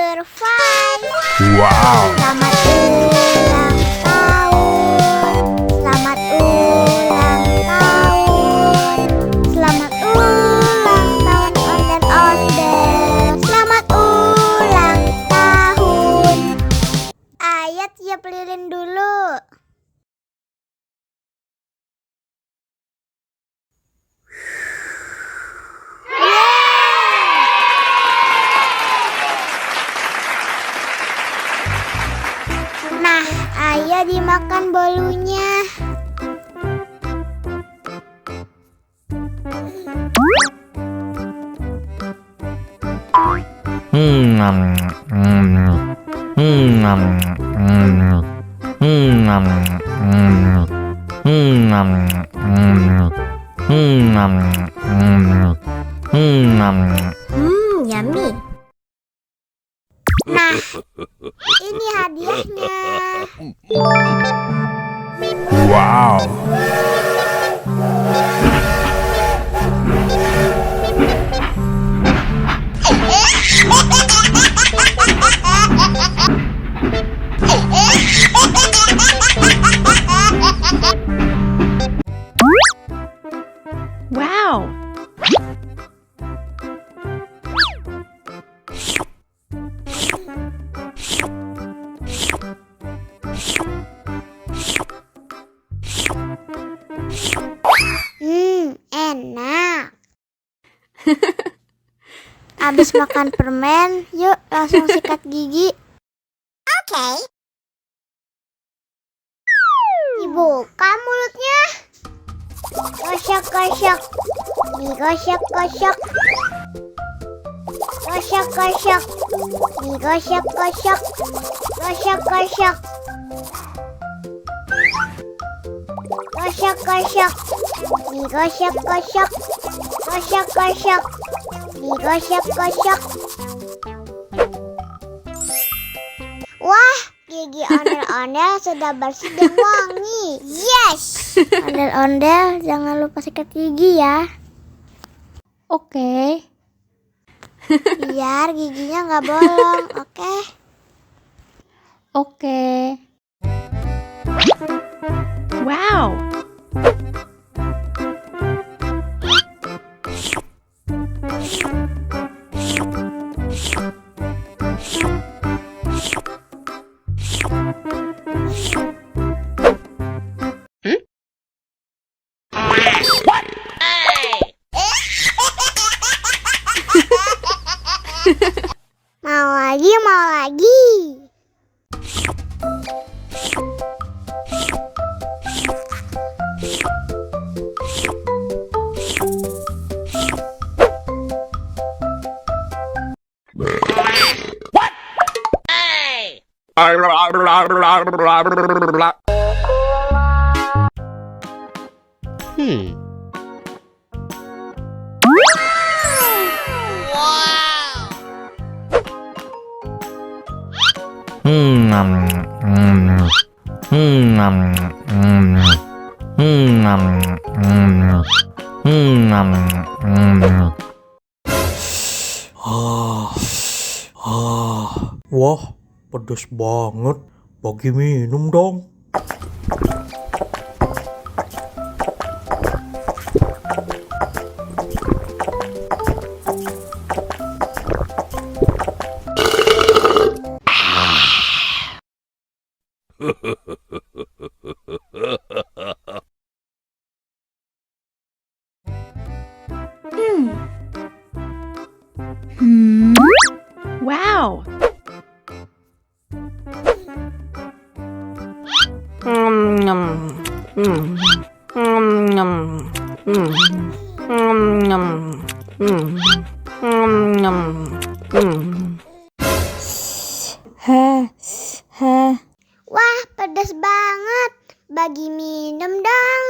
Number 5. Wow. Selamat ulang tahun. Selamat ulang tahun. Selamat ulang tahun ondel-ondel. Selamat ulang tahun. Ayat tiup lilin dulu. Nah, ayo dimakan bolunya. Yummy. Nah, ini hadiahnya. Wow. Wow! Enak. Abis makan permen, yuk langsung sikat gigi. Oke. Dibuka mulutnya. Gosok-gosok. Digosok-gosok. Gosok-gosok. Digosok-gosok. Gosok-gosok. Gosok-gosok. Digosok-gosok. Gosok-gosok. Digosok-gosok. Wah, gigi ondel-ondel sudah bersih dan wangi. Yes. Ondel-ondel jangan lupa sikat gigi ya. Oke. Biar giginya nggak bolong, oke? Oke. Wow! Mau lagi, mau lagi. Wah, pedes banget. Bagi minum dong. Wow! Wah, pedas banget. Bagi minum dong.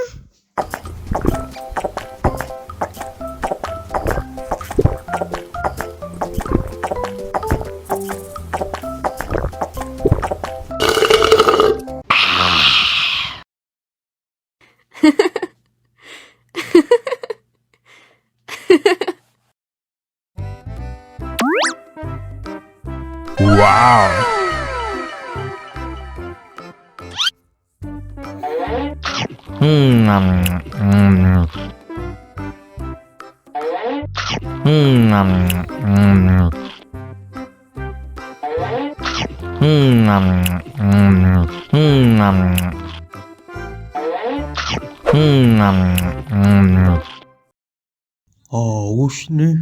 Haus nih.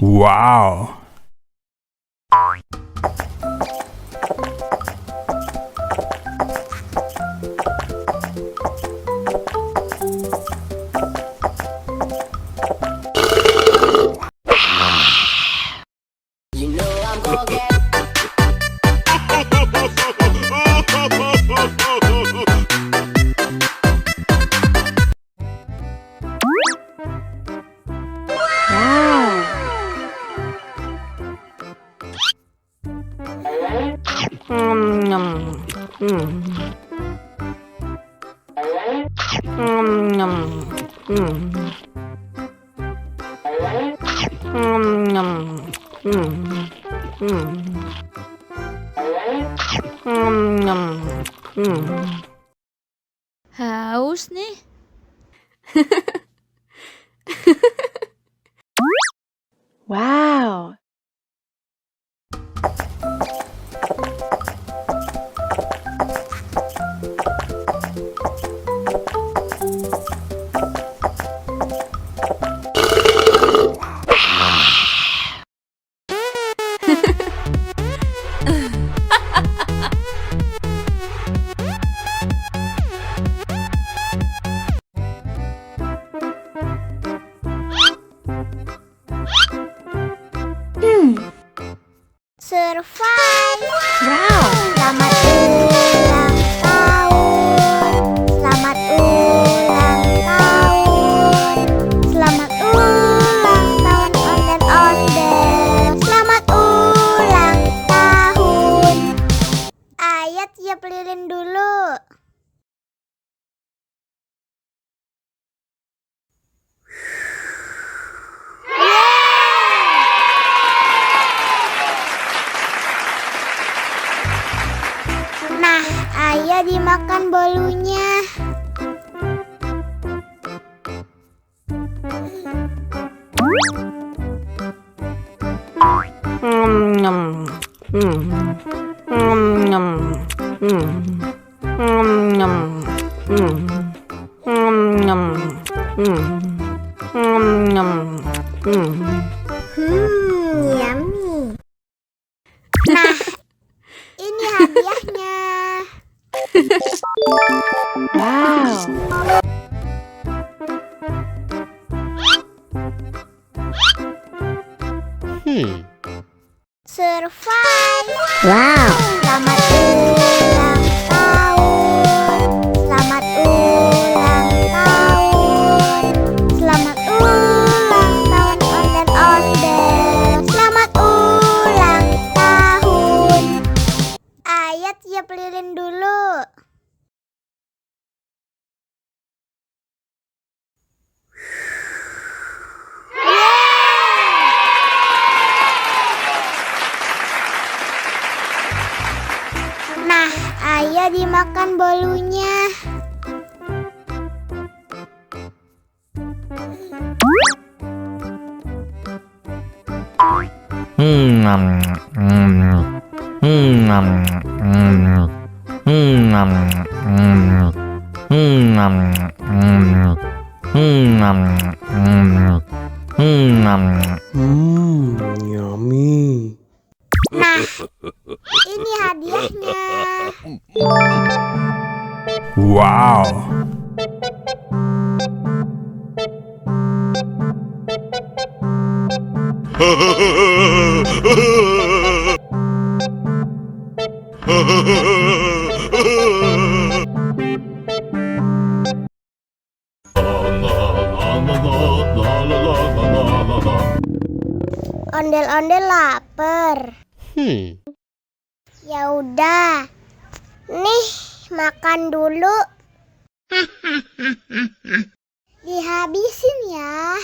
Wow. Wow. Haus nih. Wow. Survive. Wow. Selamat ulang tahun. Selamat ulang tahun. Selamat ulang tahun ondel-ondel. Selamat ulang tahun. Ayat tiup lilin dulu. Nah, ayo dimakan bolunya. Yummy. Nah, ini hadiahnya. Wow. Survive. Wow. Selamat ulang tahun. Selamat ulang tahun. Selamat ulang tahun ondel-ondel. Selamat ulang tahun. Ayat tiup lilin dulu. Nah, ayo dimakan bolunya. Yummy. Nah, ini hadiahnya. Wow. Ondel-ondel lapar. Ya udah. Nih, makan dulu. Dihabisin ya.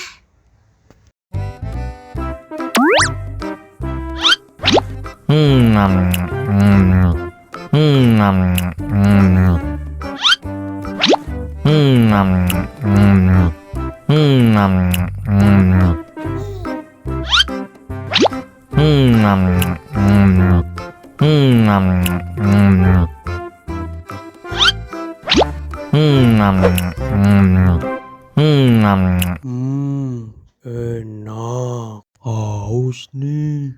Enak. Haus nih.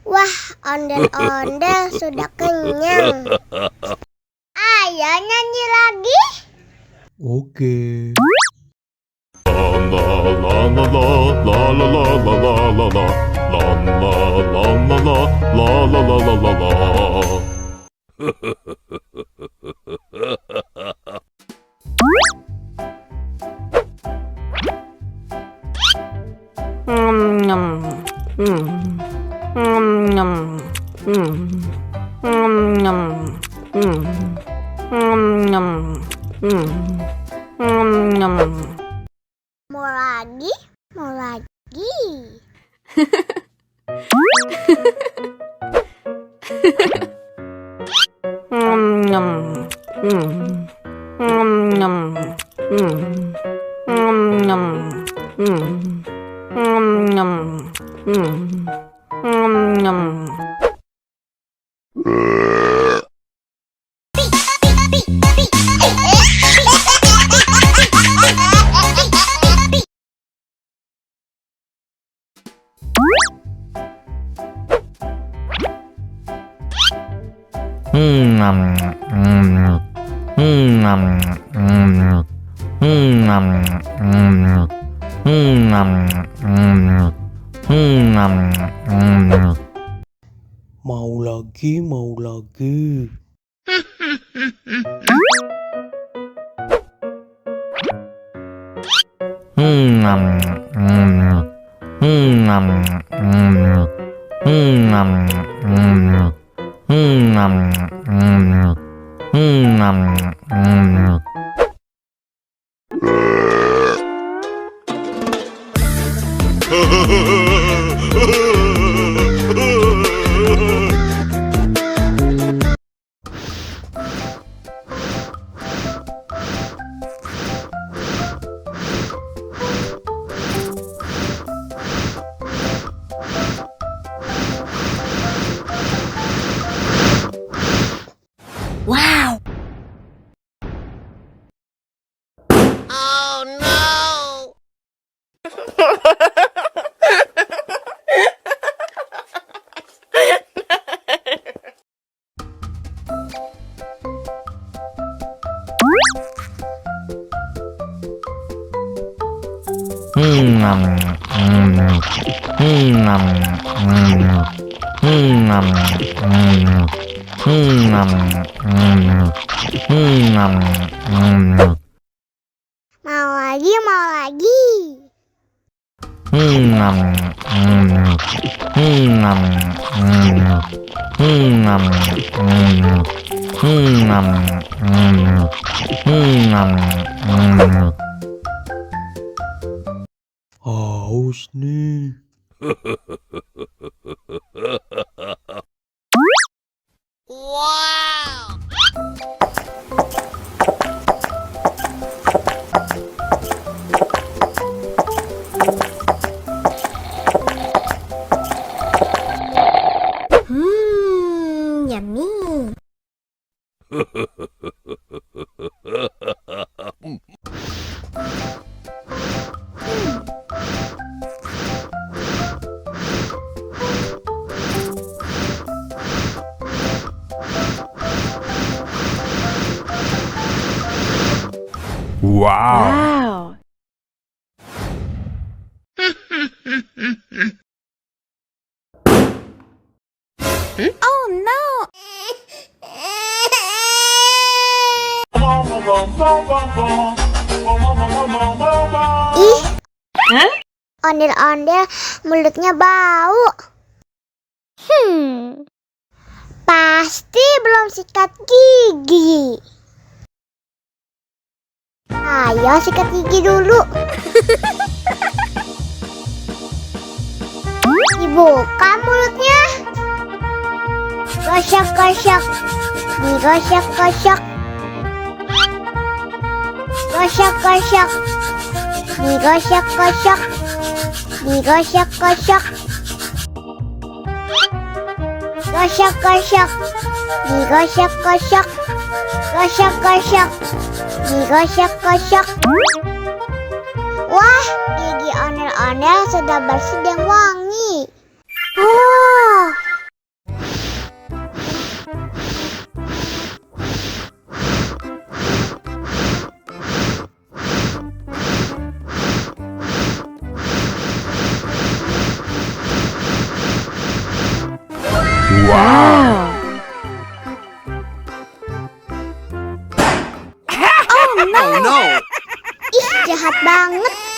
Wah, ondel-ondel sudah kenyang. Ayo nyanyi lagi. Oke. Mau lagi? Mau lagi? Mau lagi, mau lagi. Wow. Mau lagi, mau lagi. Haus nih. Yummy. Wow. Wow. Oh no. Ih, Ondel-ondel mulutnya bau. Pasti belum sikat gigi. Ayo sikat gigi dulu. Dibuka mulutnya. Gosok-gosok. Digosok-gosok. Gosok-gosok. Digosok-gosok. Digosok-gosok. Gosok-gosok. Digosok-gosok. Gosok-gosok. Digosok-gosok. Wah, gigi ondel-ondel sudah bersih dan wangi. Oh. Wow. Oh no! Ih, jahat banget.